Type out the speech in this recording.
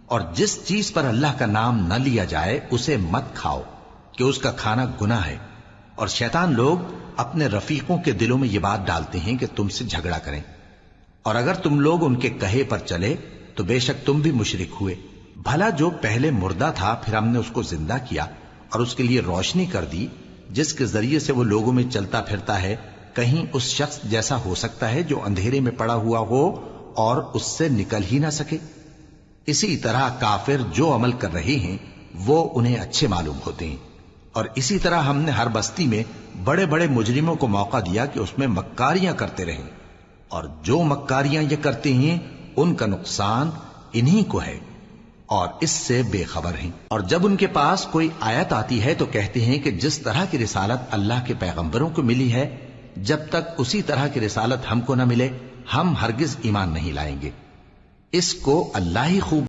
اور جس چیز پر اللہ کا نام نہ لیا جائے اسے مت کھاؤ کہ اس کا کھانا گناہ ہے، اور شیطان لوگ اپنے رفیقوں کے دلوں میں یہ بات ڈالتے ہیں کہ تم سے جھگڑا کریں، اور اگر تم لوگ ان کے کہے پر چلے تو بے شک تم بھی مشرک ہوئے۔ بھلا جو پہلے مردہ تھا پھر ہم نے اس کو زندہ کیا اور اس کے لیے روشنی کر دی جس کے ذریعے سے وہ لوگوں میں چلتا پھرتا ہے، کہیں اس شخص جیسا ہو سکتا ہے جو اندھیرے میں پڑا ہوا ہو اور اس سے نکل ہی نہ سکے؟ اسی طرح کافر جو عمل کر رہے ہیں وہ انہیں اچھے معلوم ہوتے ہیں، اور اسی طرح ہم نے ہر بستی میں بڑے بڑے مجرموں کو موقع دیا کہ اس میں مکاریاں کرتے رہیں، اور جو مکاریاں یہ کرتے ہیں ان کا نقصان انہی کو ہے اور اس سے بے خبر ہیں۔ اور جب ان کے پاس کوئی آیت آتی ہے تو کہتے ہیں کہ جس طرح کی رسالت اللہ کے پیغمبروں کو ملی ہے جب تک اسی طرح کی رسالت ہم کو نہ ملے ہم ہرگز ایمان نہیں لائیں گے۔ اس کو اللہ ہی خوب